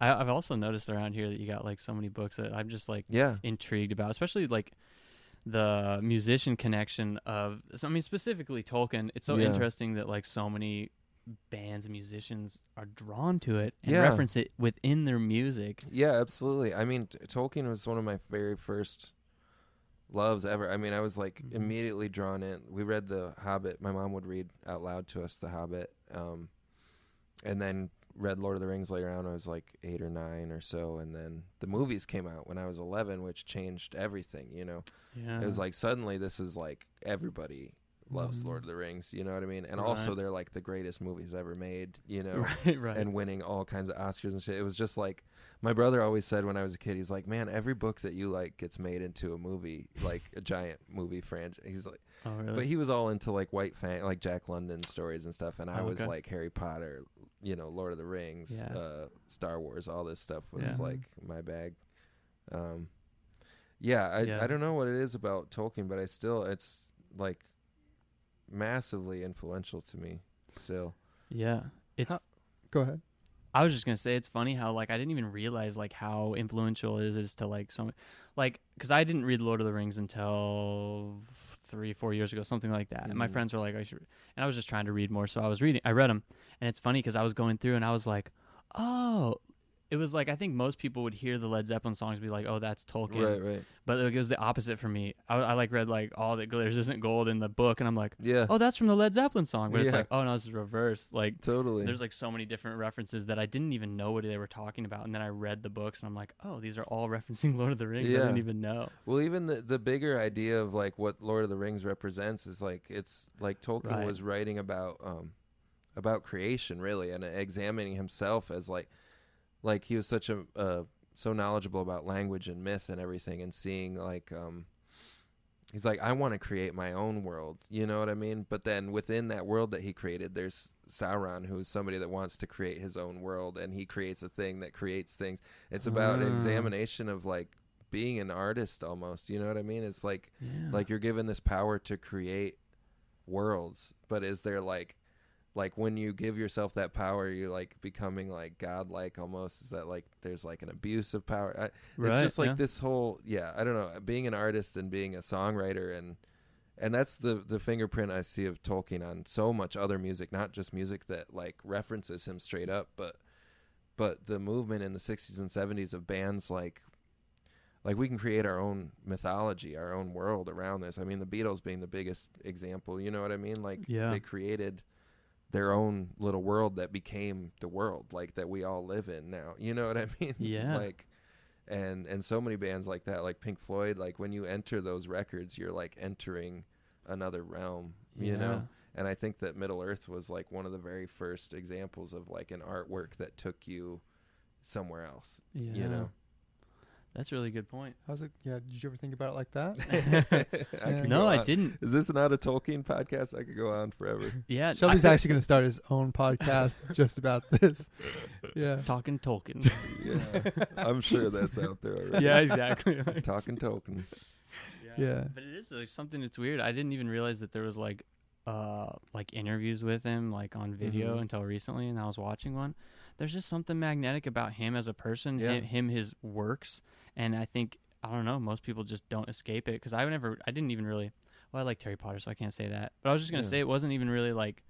I've also noticed around here that you got like so many books that I'm just like Yeah. intrigued about, especially like the musician connection of, so, I mean, specifically Tolkien. It's so Yeah. interesting that like so many bands and musicians are drawn to it and Yeah. reference it within their music. Yeah, absolutely. I mean, Tolkien was one of my very first loves ever. I mean, I was like Mhm. immediately drawn in. We read The Hobbit. My mom would read out loud to us The Hobbit, and then read Lord of the Rings later on. I was like 8 or 9 or so, and then the movies came out when I was 11, which changed everything. You know, Yeah. it was like suddenly this is like everybody loves Mhm. Lord of the Rings. You know what I mean? And Right. also they're like the greatest movies ever made. You know, Right. and winning all kinds of Oscars and shit. It was just like my brother always said when I was a kid. He's like, man, every book that you like gets made into a movie, like a giant movie franchise. He's like, Oh, really? but he was all into like like Jack London stories and stuff, and I Oh, was okay. like Harry Potter, you know, Lord of the Rings, Yeah. Star Wars, all this stuff was Yeah. like my bag. Yeah, Yeah. I don't know what it is about Tolkien, but it's like massively influential to me still. Yeah. It's Go ahead. I was just gonna say it's funny how like I didn't even realize like how influential it is to like so, like, because I didn't read Lord of the Rings until 3-4 years ago, something like that. And my Mhm. friends were like, I should, and I was just trying to read more, so I read them, and it's funny because I was going through and I was like, oh, it was like I think most people would hear the Led Zeppelin songs and be like, oh, that's Tolkien, Right. but it was the opposite for me. I like read like All That Glitters Isn't Gold in the book, and I'm like, Yeah, oh, that's from the Led Zeppelin song, but it's Yeah. like, oh no, this is reverse, like. totally. There's like so many different references that I didn't even know what they were talking about, and then I read the books and I'm like, oh, these are all referencing Lord of the Rings. I Yeah. didn't even know. Well, even the bigger idea of like what Lord of the Rings represents is like it's like Tolkien Right. was writing about creation really, and examining himself as like he was such a so knowledgeable about language and myth and everything, and seeing like he's like, I want to create my own world, you know what I mean? But then within that world that he created, there's Sauron, who's somebody that wants to create his own world, and he creates a thing that creates things. It's about an examination of like being an artist almost, you know what I mean? It's like you're given this power to create worlds, but is there like when you give yourself that power, you're like becoming like godlike almost? Is that like there's like an abuse of power? It's just like this whole I don't know, being an artist and being a songwriter, and that's the fingerprint I see of Tolkien on so much other music, not just music that like references him straight up, but the movement in the 60s and 70s of bands like we can create our own mythology, our own world around this. I mean, the Beatles being the biggest example, you know what I mean? Like they created their own little world that became the world, like that we all live in now, you know what I mean? Yeah. Like and so many bands like that, like Pink Floyd, like when you enter those records, you're like entering another realm, you know? And I think that Middle Earth was like one of the very first examples of like an artwork that took you somewhere else, you know? That's a really good point. How's it? Yeah. Did you ever think about it like that? No, I didn't. Is this not a Tolkien podcast? I could go on forever. Yeah. Shelby's actually going to start his own podcast just about this. Yeah. Talking Tolkien. Yeah. I'm sure that's out there already. Yeah, exactly. Talking Tolkien. Yeah. But it is like something that's weird. I didn't even realize that there was like interviews with him like on video until recently, and I was watching one. There's just something magnetic about him as a person, his works, and I think, I don't know, most people just don't escape it, because I didn't even really, well, I like Harry Potter, so I can't say that, but I was just going to say it wasn't even really like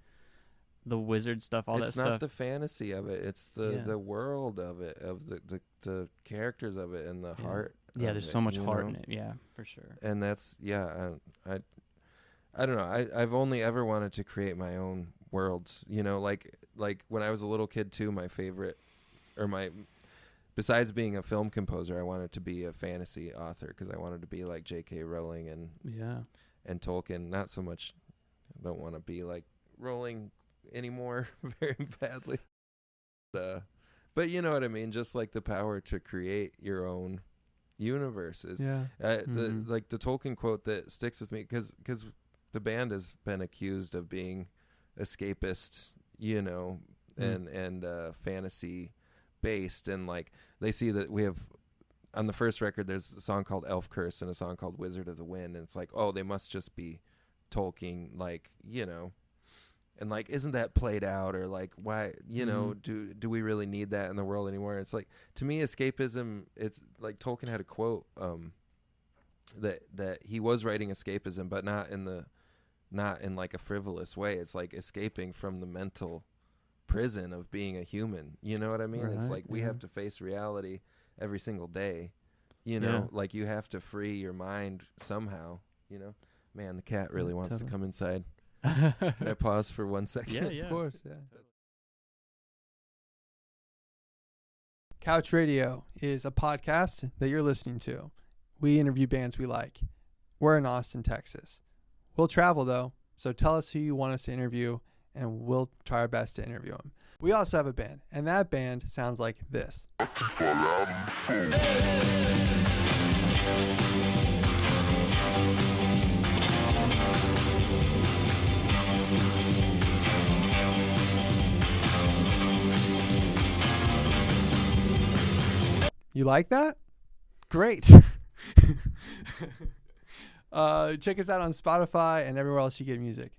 the wizard stuff, all that stuff. It's not the fantasy of it, it's the world of it, of the characters of it, and the heart. Yeah, there's so much heart in it, yeah, for sure. And that's, I don't know, I've only ever wanted to create my own worlds, you know, like when I was a little kid too, my favorite, or besides being a film composer, I wanted to be a fantasy author, because I wanted to be like J.K. Rowling and Tolkien. Not so much, I don't want to be like Rowling anymore very badly. But you know what I mean, just like the power to create your own universes. The Tolkien quote that sticks with me, because the band has been accused of being escapist, you know, and fantasy based, and like they see that we have on the first record there's a song called Elf Curse and a song called Wizard of the Wind, and it's like, oh, they must just be Tolkien, like, you know. And like, isn't that played out? Or like, why, you know, do we really need that in the world anymore? It's like, to me, escapism, it's like Tolkien had a quote that he was writing escapism, but not in like a frivolous way. It's like escaping from the mental prison of being a human. You know what I mean? It's like we have to face reality every single day. You know, like you have to free your mind somehow. You know, man, the cat really wants to come inside. Can I pause for 1 second? Of course, yeah. Couch Radio is a podcast that you're listening to. We interview bands we like. We're in Austin, Texas. We'll travel, though, so tell us who you want us to interview, and we'll try our best to interview them. We also have a band, and that band sounds like this. You like that? Great. Check us out on Spotify and everywhere else you get music.